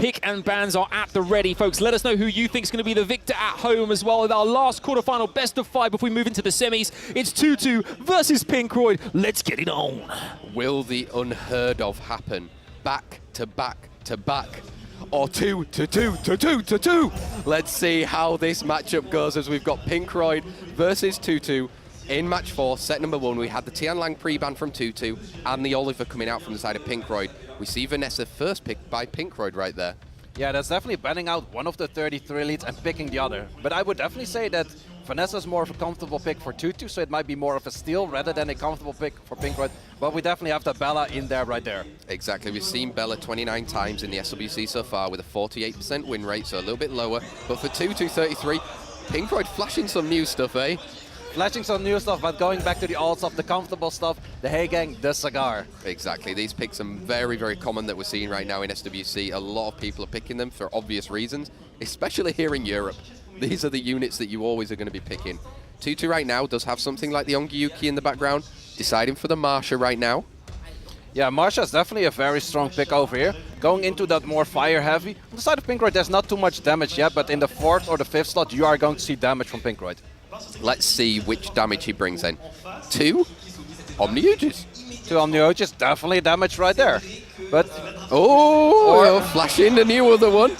pick and bans are at the ready, folks. Let us know who you think is going to be the victor at home as well with our last quarterfinal best of 5 before we move into the semis. It's TUTUTUH versus PINKROID. Let's get it on. Will the unheard of happen? Back to back to back. Or 2 to 2 to 2 to 2. Let's see how this matchup goes as we've got PINKROID versus TUTUTUH in match 4, set number 1. We had the Tianlang pre-ban from TUTUTUH and the Oliver coming out from the side of PINKROID. We see Vanessa first picked by PINKROID right there. Yeah, that's definitely banning out one of the 33 leads and picking the other. But I would definitely say that Vanessa's more of a comfortable pick for TUTUTUH, so it might be more of a steal rather than a comfortable pick for PINKROID. But we definitely have that Bella in there right there. Exactly. We've seen Bella 29 times in the SWC so far with a 48% win rate, so a little bit lower. But for TUTUTUH 33, PINKROID flashing some new stuff, eh? Flashing some new stuff, but going back to the old stuff, the comfortable stuff, the Hey Gang, the cigar. Exactly. These picks are very, very common that we're seeing right now in SWC. A lot of people are picking them for obvious reasons, especially here in Europe. These are the units that you always are going to be picking. TUTUTUH right now does have something like the Ongyuki in the background, deciding for the Marsha right now. Yeah, Marsha is definitely a very strong pick over here. Going into that more fire heavy. On the side of PINKROID, there's not too much damage yet, but in the 4th or the 5th slot, you are going to see damage from PINKROID. Let's see which damage he brings in. 2 Omniuges. 2 Omniuges, definitely damage right there. But flashing the new other one.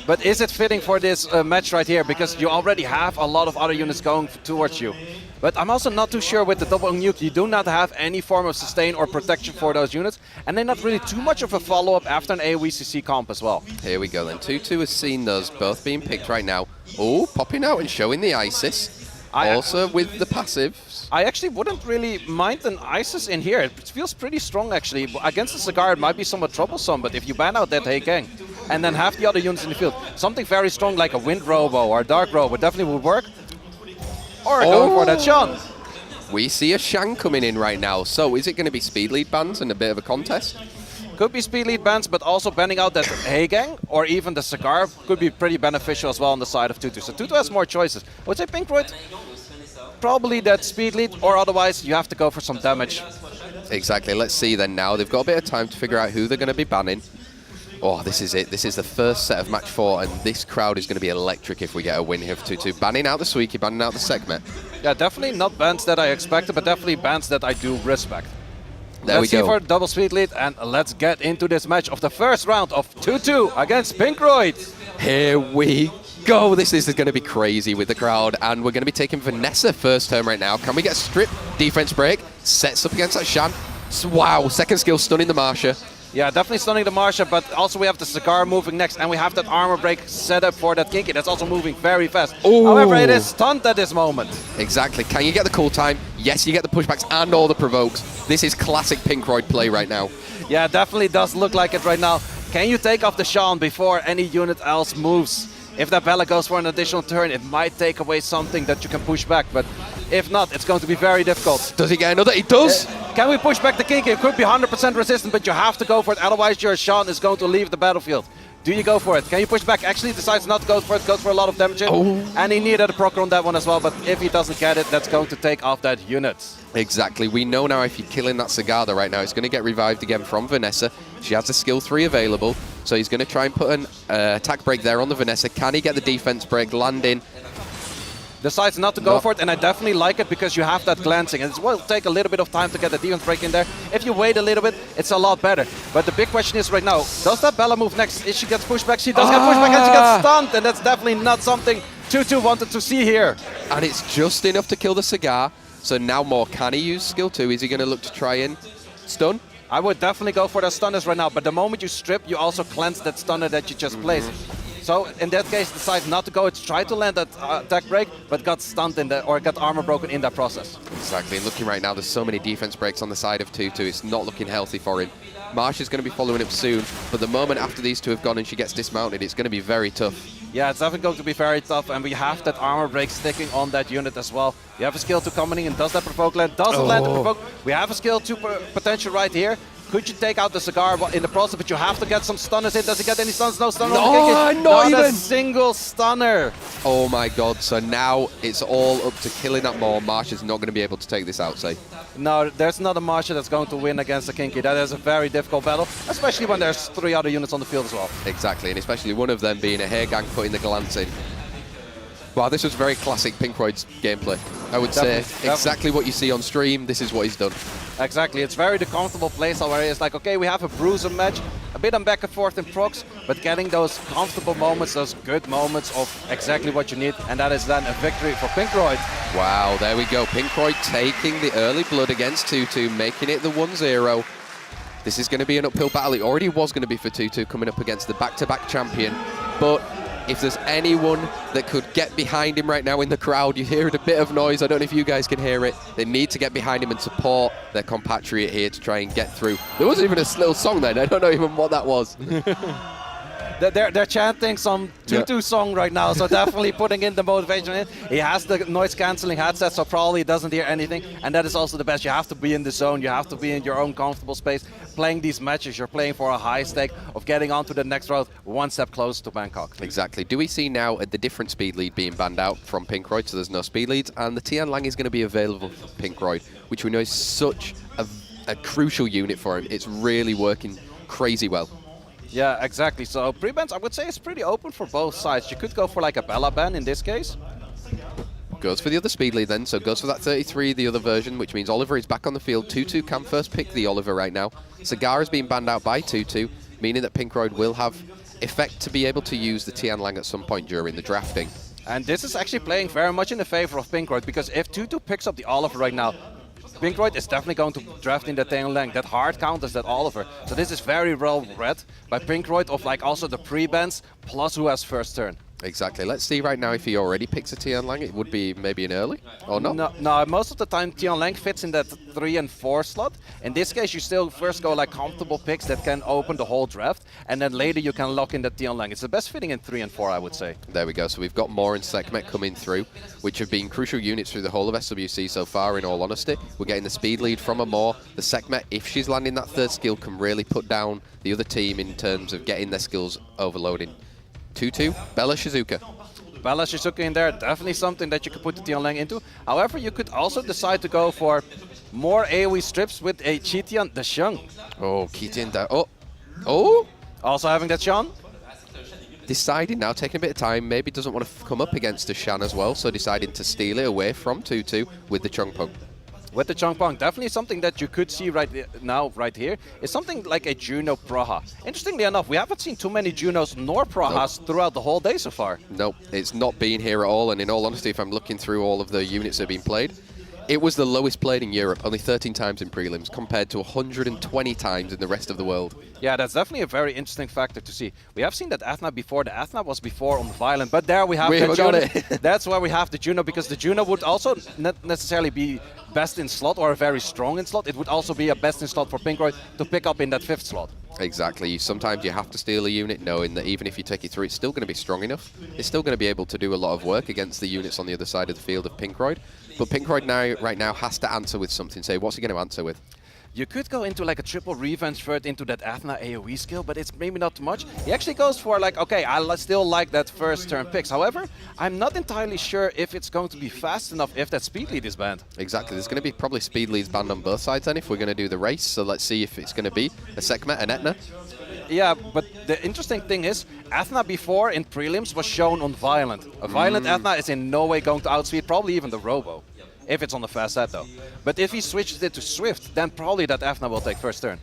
But is it fitting for this match right here? Because you already have a lot of other units going towards you. But I'm also not too sure with the double nuke. You do not have any form of sustain or protection for those units. And they're not really too much of a follow-up after an AoE comp as well. Here we go then. TUTUTUH has seen those both being picked right now. Oh, popping out and showing the Isis. Also with the passives. I actually wouldn't really mind an Isis in here. It feels pretty strong actually. Against the cigar it might be somewhat troublesome, but if you ban out that Hey Gang and then have the other units in the field, something very strong like a Wind Robo or a Dark Robo definitely would work. Or going for that Shan. We see a Shan coming in right now. So is it going to be speed lead bans and a bit of a contest? Could be speed lead bans, but also banning out that Hey Gang or even the cigar could be pretty beneficial as well on the side of TUTUTUH. So TUTUTUH has more choices. I would say PINKROID, probably that speed lead, or otherwise you have to go for some damage. Exactly. Let's see then now. They've got a bit of time to figure out who they're going to be banning. Oh, this is it. This is the first set of match 4, and this crowd is going to be electric if we get a win here for TUTUTUH. Banning out the Suiki, banning out the Sekhmet. Yeah, definitely not bans that I expected, but definitely bans that I do respect. There let's see for the double speed lead, and let's get into this match of the first round of TUTUTUH against PINKROID. Here we go. This is going to be crazy with the crowd, and we're going to be taking Vanessa first turn right now. Can we get a strip defense break? Sets up against that Shan. Wow, second skill stunning the Marsha. Yeah, definitely stunning the Marsha, but also we have the cigar moving next, and we have that armor break set up for that Kinky. That's also moving very fast. Ooh. However, it is stunned at this moment. Exactly. Can you get the cool time? Yes, you get the pushbacks and all the provokes. This is classic PINKROID play right now. Yeah, definitely does look like it right now. Can you take off the Shan before any unit else moves? If that Bella goes for an additional turn, it might take away something that you can push back, but if not, it's going to be very difficult. Does he get another? He does! Can we push back the Kinky? It could be 100% resistant, but you have to go for it, otherwise your Shan is going to leave the battlefield. Do you go for it? Can you push back? Actually decides not to go for it, goes for a lot of damage in. And he needed a proc on that one as well, but if he doesn't get it, that's going to take off that unit. Exactly. We know now if you're killing that Cigar right now, it's going to get revived again from Vanessa. She has a skill 3 available, so he's going to try and put an attack break there on the Vanessa. Can he get the defense break landing? Decides not to go for it, and I definitely like it because you have that glancing, and it will take a little bit of time to get the defense break in there. If you wait a little bit, it's a lot better. But the big question is right now, does that Bella move next? If she gets pushed back, she does get pushed back and she gets stunned, and that's definitely not something TUTUTUH wanted to see here. And it's just enough to kill the Cigar, so now more. Can he use skill 2? Is he going to look to try and stun? I would definitely go for the stunners right now, but the moment you strip, you also cleanse that stunner that you just placed. So in that case, decide not to go. It's try to land that attack break, but got stunned in the, or got armor broken in that process. Exactly. Looking right now, there's so many defense breaks on the side of TUTUTUH. It's not looking healthy for him. Marsh is going to be following up soon, but the moment after these two have gone and she gets dismounted, it's going to be very tough. Yeah, it's definitely going to be very tough, and we have that armor break sticking on that unit as well. You have a skill 2 coming in, does that provoke land? Doesn't land to provoke. We have a skill 2 potential right here. Could you take out the Cigar in the process, but you have to get some stunners in. Does he get any stuns? No stunners. Not even a single stunner. Oh my god, so now it's all up to killing that more. Marsh is not going to be able to take this out, say. No, there's not a Marsha that's going to win against the Kinky. That is a very difficult battle, especially when there's 3 other units on the field as well. Exactly, and especially one of them being a hair gang putting the glance in. Wow, this was very classic PINKROID's gameplay. I would say exactly what you see on stream, this is what he's done. Exactly, it's very the comfortable playstyle where it's like, okay, we have a bruiser match, a bit on back and forth in procs, but getting those comfortable moments, those good moments of exactly what you need, and that is then a victory for PINKROID. Wow, there we go. PINKROID taking the early blood against TUTUTUH, making it the 1-0. This is going to be an uphill battle. It already was going to be for TUTUTUH coming up against the back-to-back champion, but if there's anyone that could get behind him right now in the crowd, you hear a bit of noise, I don't know if you guys can hear it, they need to get behind him and support their compatriot here to try and get through. There was even a little song then, I don't know even what that was. They're chanting some TUTUTUH song right now, so definitely putting in the motivation in. He has the noise-canceling headset, so probably doesn't hear anything, and that is also the best. You have to be in the zone, you have to be in your own comfortable space. Playing these matches, you're playing for a high stake of getting on to the next round, one step closer to Bangkok. Exactly. Do we see now the different speed lead being banned out from PINKROID, so there's no speed leads, and the Tian Lang is going to be available for PINKROID, which we know is such a crucial unit for him. It's really working crazy well. Yeah, exactly. So pre-bans, I would say, it's pretty open for both sides. You could go for like a Bella ban in this case. Goes for the other speed lead then, so goes for that 33, the other version, which means Oliver is back on the field. TUTUTUH can first pick the Oliver right now. Cigar has been banned out by TUTUTUH, meaning that PINKROID will have effect to be able to use the Tian Lang at some point during the drafting. And this is actually playing very much in the favor of PINKROID, because if TUTUTUH picks up the Oliver right now, PINKROID is definitely going to draft in the Tian Lang. That hard counters that Oliver. So this is very well read by PINKROID of like also the pre-bans plus who has first turn. Exactly. Let's see right now if he already picks a Tian Lang. It would be maybe an early, or not? No, most of the time Tian Lang fits in that 3 and 4 slot. In this case, you still first go like comfortable picks that can open the whole draft, and then later you can lock in the Tian Lang. It's the best fitting in 3 and 4, I would say. There we go. So we've got Moore and Sekhmet coming through, which have been crucial units through the whole of SWC so far, in all honesty. We're getting the speed lead from a Moore. The Sekhmet, if she's landing that third skill, can really put down the other team in terms of getting their skills overloading. TUTUTUH, Bella Shizuka. Bella Shizuka in there, definitely something that you could put the Tian Lang into. However, you could also decide to go for more AoE strips with a Chitian the Shang. Oh, Chitian da. Oh! Also having that Shan. Deciding now, taking a bit of time, maybe doesn't want to come up against a Shan as well, so deciding to steal it away from TUTUTUH with the Chongpong. With the Chongpong, definitely something that you could see right now, right here, is something like a Juno Praha. Interestingly enough, we haven't seen too many Junos nor Prahas throughout the whole day so far. Nope, it's not been here at all, and in all honesty, if I'm looking through all of the units that have been played, it was the lowest played in Europe, only 13 times in prelims, compared to 120 times in the rest of the world. Yeah, that's definitely a very interesting factor to see. We have seen that Athena before. The Athena was before on Violent, but there we have the Juno. That's why we have the Juno, because the Juno would also not necessarily be best in slot or very strong in slot. It would also be a best in slot for PINKROID to pick up in that 5th slot. Exactly. Sometimes you have to steal a unit knowing that even if you take it through, it's still going to be strong enough. It's still going to be able to do a lot of work against the units on the other side of the field of PINKROID. But PINKROID right now has to answer with something. Say, what's he going to answer with? You could go into like a triple revenge third into that Athena AoE skill, but it's maybe not too much. He actually goes for like, okay, I still like that first turn picks. However, I'm not entirely sure if it's going to be fast enough if that speed lead is banned. Exactly. There's going to be probably speed leads banned on both sides then if we're going to do the race. So let's see if it's going to be a Sekhmet, an Etna. Yeah, but the interesting thing is, Athena before in prelims was shown on Violent. A Violent Athena is in no way going to outspeed probably even the Robo. If it's on the fast set though. But if he switches it to Swift, then probably that Athena will take first turn.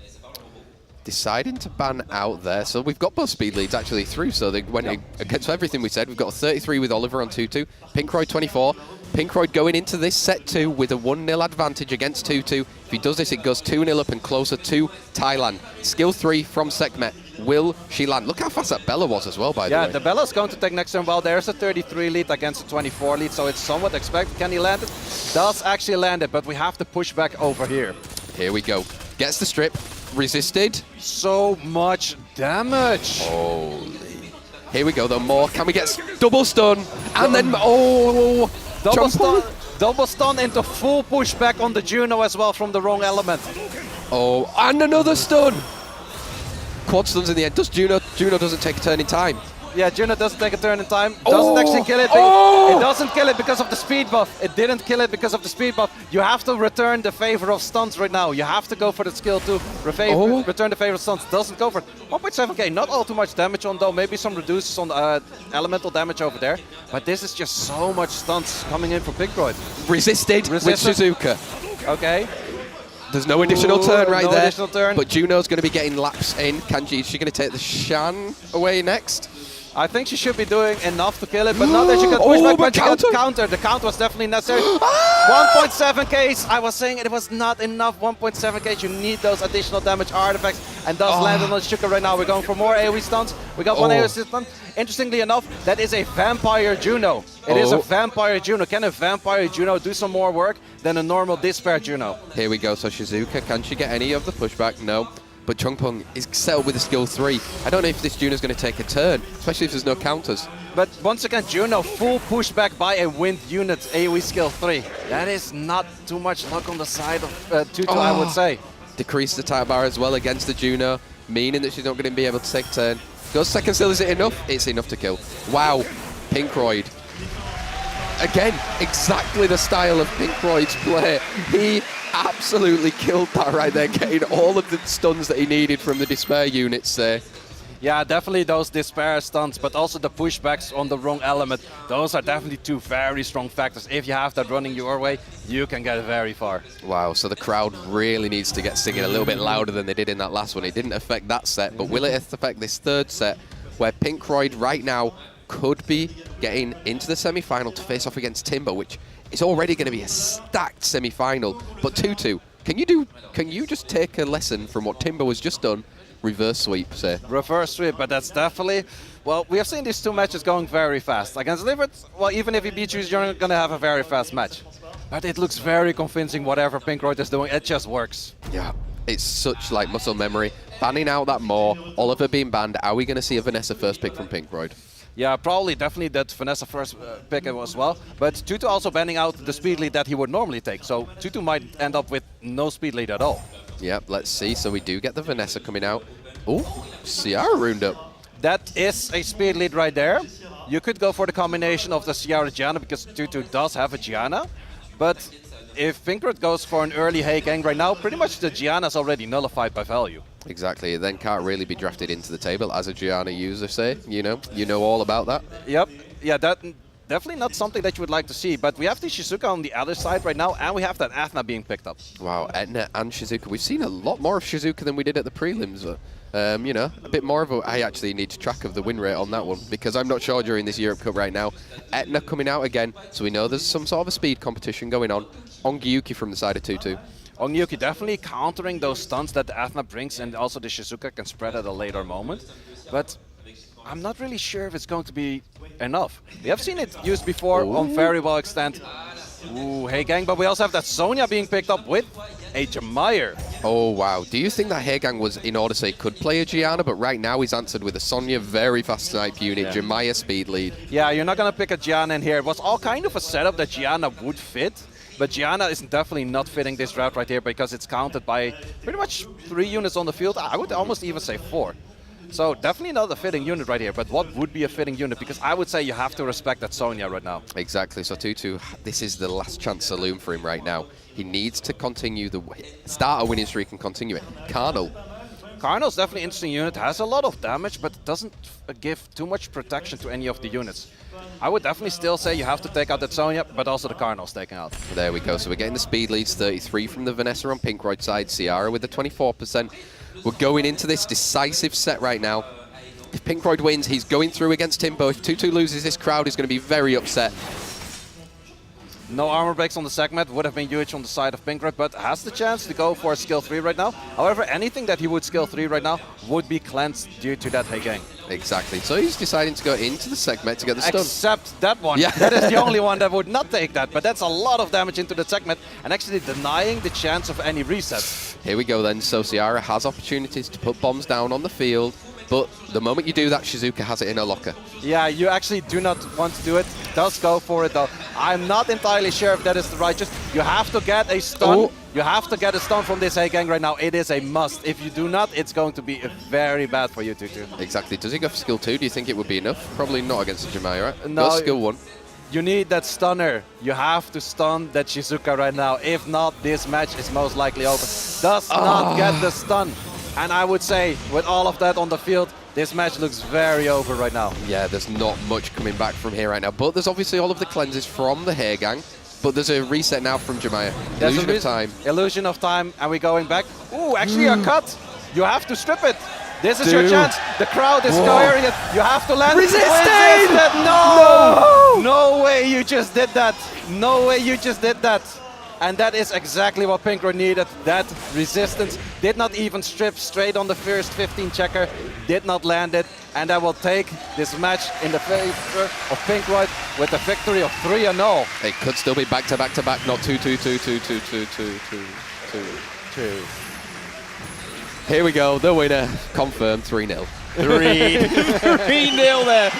Deciding to ban out there. So we've got both speed leads actually through, so they went against everything we said. We've got a 33 with Oliver on TUTUTUH, PINKROID 24. PINKROID going into this set 2 with a 1-0 advantage against TUTUTUH. If he does this, it goes 2-0 up and closer to Thailand. Skill 3 from Sekhmet. Will she land? Look how fast that Bella was as well, by the way. Yeah, the Bella's going to take next turn. Well, there's a 33 lead against a 24 lead, so it's somewhat expected. Can he land it? Does actually land it, but we have to push back over here. Here we go. Gets the strip. Resisted. So much damage. Holy. Here we go, though. More. Can we get double stun? And then, Double stun into full pushback on the Juno as well from the wrong element. Oh, and another stun. Quad stuns in the end. Juno doesn't take a turn in time. Yeah, Juno doesn't take a turn in time. Doesn't actually kill it. It doesn't kill it because of the speed buff. It didn't kill it because of the speed buff. You have to return the favor of stunts right now. You have to go for the skill to return the favor of stunts. Doesn't go for it. 1.7k, not all too much damage on though. Maybe some reduces on elemental damage over there. But this is just so much stunts coming in from PINKROID. Resisted with Shizuka. Okay. There's no additional turn right there. Additional turn. But Juno's going to be getting laps in. Kanji, is she going to take the Shan away next? I think she should be doing enough to kill it, but now that she got pushed back, but she got counter. The count was definitely necessary. 1.7k. I was saying it was not enough. 1.7k. You need those additional damage artifacts, and does land on Shuka right now. We're going for more AoE stunts. We got one AoE stun. Interestingly enough, that is a vampire Juno. It is a vampire Juno. Can a vampire Juno do some more work than a normal Despair Juno? Here we go. So Shizuka, can she get any of the pushback? No. But Chungpung is settled with a skill 3. I don't know if this Juno's going to take a turn, especially if there's no counters. But once again, Juno full pushback by a wind unit, AoE skill 3. That is not too much luck on the side of TUTUTUH, I would say. Decrease the type bar as well against the Juno, meaning that she's not going to be able to take a turn. Goes second skill, is it enough? It's enough to kill. Wow, PINKROID. Again, exactly the style of PINKROID's play. He absolutely killed that right there, getting all of the stuns that he needed from the Despair units there. Yeah, definitely those Despair stunts, but also the pushbacks on the wrong element. Those are definitely two very strong factors. If you have that running your way, you can get very far. Wow, so the crowd really needs to get singing a little bit louder than they did in that last one. It didn't affect that set, but will it affect this third set, where PINKROID right now could be getting into the semi-final to face off against Timber, which is already going to be a stacked semi-final. But TUTUTUH, can you just take a lesson from what Timber was just done? Reverse sweep, say. Reverse sweep, but that's definitely... Well, we have seen these two matches going very fast. Against Liverpool, well, even if he beats you, you're going to have a very fast match. But it looks very convincing, whatever PINKROID is doing. It just works. Yeah, it's such like muscle memory. Banning out that Maw, Oliver being banned. Are we going to see a Vanessa first pick from PINKROID? Yeah, probably, definitely that Vanessa first pick as well. But TUTUTUH also banning out the speed lead that he would normally take. So TUTUTUH might end up with no speed lead at all. Yep, let's see. So we do get the Vanessa coming out. Oh, Ciara runed up. That is a speed lead right there. You could go for the combination of the Ciara Gianna because TUTUTUH does have a Gianna. But if PINKROID goes for an early Hey Gang right now, pretty much the Gianna's already nullified by value. Exactly, it then can't really be drafted into the table as a Gianna user, say. You know all about that. Yep, yeah, that definitely not something that you would like to see. But we have the Shizuka on the other side right now, and we have that Athena being picked up. Wow, Etna and Shizuka. We've seen a lot more of Shizuka than we did at the prelims. You know, a bit more of a... I actually need to track of the win rate on that one because I'm not sure during this Europe Cup right now. Etna coming out again, so we know there's some sort of a speed competition going on. Ongyuki from the side of TUTUTUH. Ongyuki definitely countering those stunts that the Athena brings, and also the Shizuka can spread at a later moment. But I'm not really sure if it's going to be enough. We have seen it used before on very well extent. Ooh, Hey Gang, but we also have that Sonya being picked up with a Jemire. Oh, wow. Do you think that Hey Gang was in order so he could play a Gianna, but right now he's answered with a Sonya, very fast snipe unit, Jemire speed lead. Yeah, you're not going to pick a Gianna in here. It was all kind of a setup that Gianna would fit. But Gianna is definitely not fitting this draft right here because it's counted by pretty much 3 units on the field. I would almost even say 4. So definitely not a fitting unit right here. But what would be a fitting unit? Because I would say you have to respect that Sonya right now. Exactly. So TUTUTUH, this is the last chance saloon for him right now. He needs to continue start a winning streak and continue it. Carnal's definitely an interesting unit. Has a lot of damage, but doesn't give too much protection to any of the units. I would definitely still say you have to take out that Sonya, but also the Carnal's taken out. There we go. So we're getting the speed leads, 33 from the Vanessa on PINKROID side, Ciara with the 24%. We're going into this decisive set right now. If PINKROID wins, he's going through against Timbo. If TUTUTUH loses, this crowd is going to be very upset. No armor breaks on the segment, would have been huge on the side of PINKROID, but has the chance to go for skill 3 right now. However, anything that he would skill 3 right now would be cleansed due to that Hey Gang. Exactly. So he's deciding to go into the segment to get the stun. Except that one. Yeah. That is the only one that would not take that, but that's a lot of damage into the segment and actually denying the chance of any resets. Here we go then. So Ciara has opportunities to put bombs down on the field, but the moment you do that, Shizuka has it in her locker. Yeah, you actually do not want to do it. Does go for it though. I'm not entirely sure if that is the right choice. You have to get a stun You have to get a stun from this A gang right now. It is a must. If you do not, it's going to be very bad for you, TUTUTUH. Exactly. Does he go for skill 2? Do you think it would be enough? Probably not against the Jemaya, right? No. Go skill 1. You need that stunner. You have to stun that Shizuka right now. If not, this match is most likely over. Does not get the stun. And I would say, with all of that on the field, this match looks very over right now. Yeah, there's not much coming back from here right now. But there's obviously all of the cleanses from the Hair Gang. But there's a reset now from Jemaya. Illusion of time. Illusion of time, and we're going back. Ooh, actually a cut. You have to strip it. This is your chance. The crowd is scaring it. You have to land. Resisted! No! No way you just did that. No way you just did that. And that is exactly what PINKROID needed. That resistance did not even strip straight on the first 15 checker. Did not land it. And I will take this match in the favor of PINKROID with a victory of 3-0. It could still be back to back to back, not 2-2-2-2-2-2-2-2-2-2. Here we go, the winner, confirmed 3-0. 3-0 there.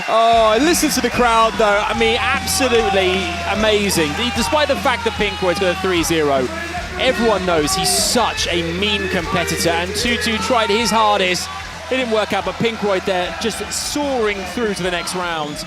Oh, listen to the crowd though. I mean, absolutely amazing. Despite the fact that PINKROID's got a 3-0, everyone knows he's such a mean competitor, and TUTUTUH tried his hardest. It didn't work out, but PINKROID there just soaring through to the next round.